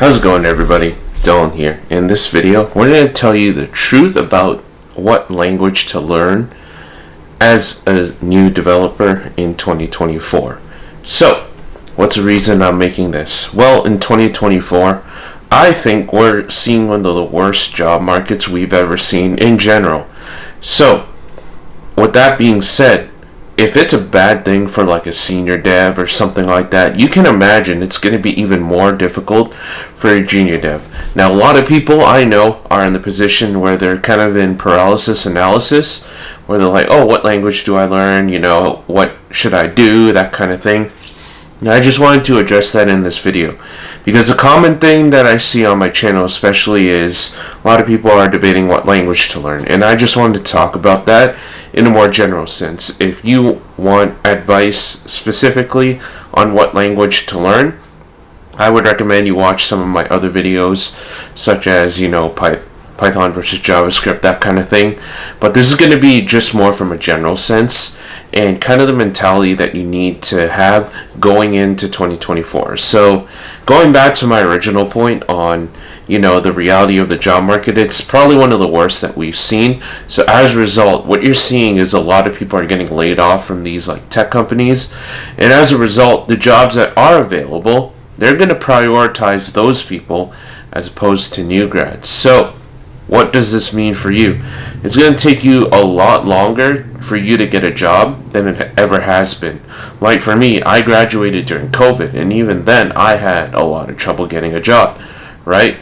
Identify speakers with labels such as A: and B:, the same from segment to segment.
A: How's it going, everybody? Dylan here. In this video, we're going to tell you the truth about what language to learn as a new developer in 2024. So, what's the reason I'm making this? Well, in 2024, I think we're seeing one of the worst job markets we've ever seen in general. So, with that being said, if it's a bad thing for like a senior dev or something like that, you can imagine it's going to be even more difficult for a junior dev. Now, a lot of people I know are in the position where they're kind of in paralysis analysis, where they're like, oh, what language do I learn? What should I do? That kind of thing. And I just wanted to address that in this video, because a common thing that I see on my channel especially is a lot of people are debating what language to learn, and I just wanted to talk about that in a more general sense. If you want advice specifically on what language to learn, I would recommend you watch some of my other videos, such as Python versus JavaScript, that kind of thing. But this is going to be just more from a general sense and kind of the mentality that you need to have going into 2024. So going back to my original point on the reality of the job market, it's probably one of the worst that we've seen. So as a result, what you're seeing is a lot of people are getting laid off from these like tech companies, and as a result, the jobs that are available, they're going to prioritize those people as opposed to new grads. So what does this mean for you? It's going to take you a lot longer for you to get a job than it ever has been. Like for me, I graduated during COVID, and even then I had a lot of trouble getting a job, right?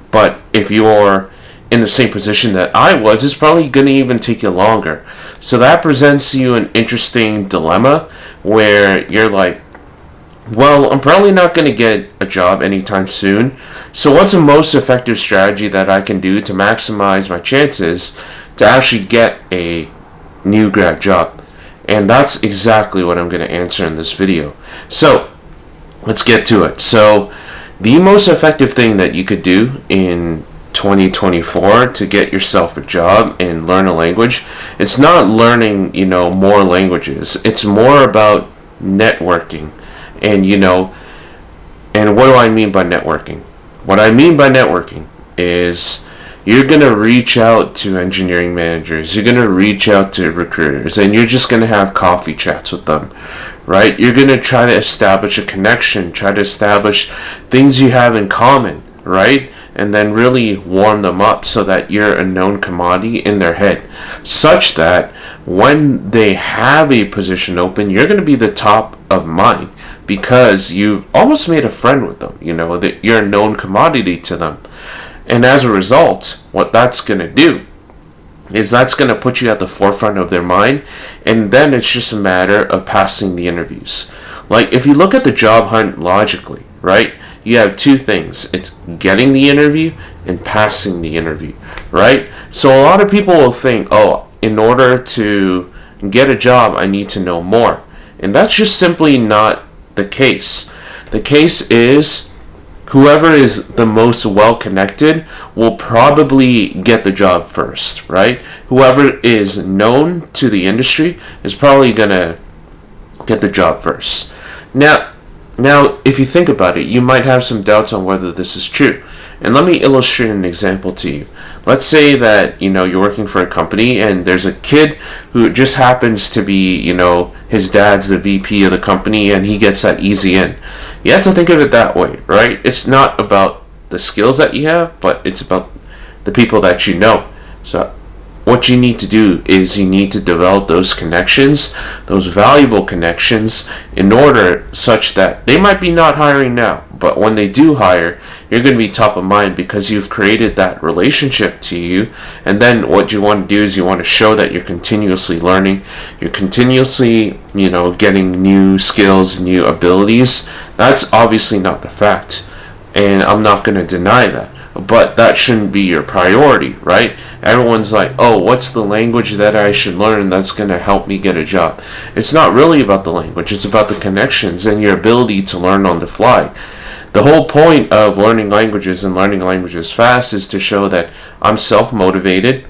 A: But if you're in the same position that I was, it's probably going to even take you longer. So that presents you an interesting dilemma where you're like, well, I'm probably not going to get a job anytime soon. So what's the most effective strategy that I can do to maximize my chances to actually get a new grad job? And that's exactly what I'm going to answer in this video. So let's get to it. So the most effective thing that you could do in 2024 to get yourself a job and learn a language, it's not learning, more languages. It's more about networking. And and what do I mean by networking? What I mean by networking is you're going to reach out to engineering managers, you're going to reach out to recruiters, and you're just going to have coffee chats with them, right? You're going to try to establish a connection, try to establish things you have in common, right? And then really warm them up so that you're a known commodity in their head, such that when they have a position open, you're going to be the top of mind, because you've almost made a friend with them, that you're a known commodity to them. And as a result, what that's going to do is that's going to put you at the forefront of their mind, and then it's just a matter of passing the interviews. Like, if you look at the job hunt logically, right, you have two things. It's getting the interview and passing the interview, right? So a lot of people will think, oh, in order to get a job, I need to know more. And that's just simply not the case. The case is whoever is the most well-connected will probably get the job first, right? Whoever is known to the industry is probably going to get the job first. Now, if you think about it, you might have some doubts on whether this is true. And let me illustrate an example to you. Let's say that, you're working for a company and there's a kid who just happens to be, his dad's the VP of the company and he gets that easy in. You have to think of it that way, right? It's not about the skills that you have, but it's about the people that you know. So what you need to do is you need to develop those connections, those valuable connections, in order such that they might be not hiring now, but when they do hire, you're going to be top of mind because you've created that relationship to you. And then what you want to do is you want to show that you're continuously learning, you're continuously, getting new skills, new abilities. That's obviously not the fact, and I'm not going to deny that. But that shouldn't be your priority, right? Everyone's like, oh, what's the language that I should learn that's going to help me get a job? It's not really about the language. It's about the connections and your ability to learn on the fly. The whole point of learning languages and learning languages fast is to show that I'm self-motivated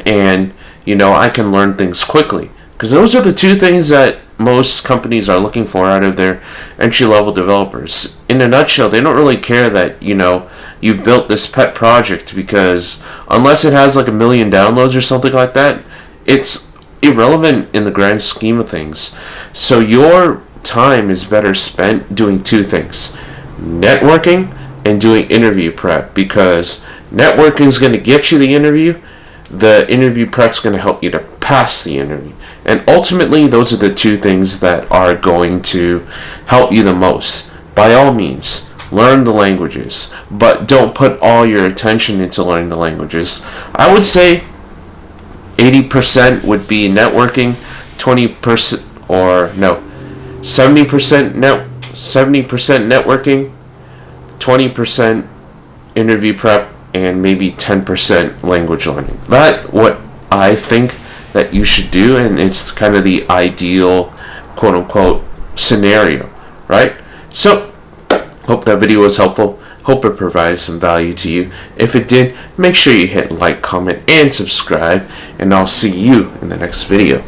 A: and, I can learn things quickly. Because those are the two things that most companies are looking for out of their entry-level developers. in a nutshell, they don't really care that, you've built this pet project, because unless it has like 1 million downloads or something like that, it's irrelevant in the grand scheme of things. So your time is better spent doing two things: networking and doing interview prep, because networking is going to get you the interview. The interview prep is going to help you to pass the interview. And ultimately, those are the two things that are going to help you the most. By all means, learn the languages, but don't put all your attention into learning the languages. I would say 80% would be networking, 20% or no, 70% 70% networking, 20% interview prep, and maybe 10% language learning. That's what I think that you should do, and it's kind of the ideal quote-unquote scenario, right? So, hope that video was helpful. Hope it provided some value to you. If it did, make sure you hit like, comment, and subscribe, and I'll see you in the next video.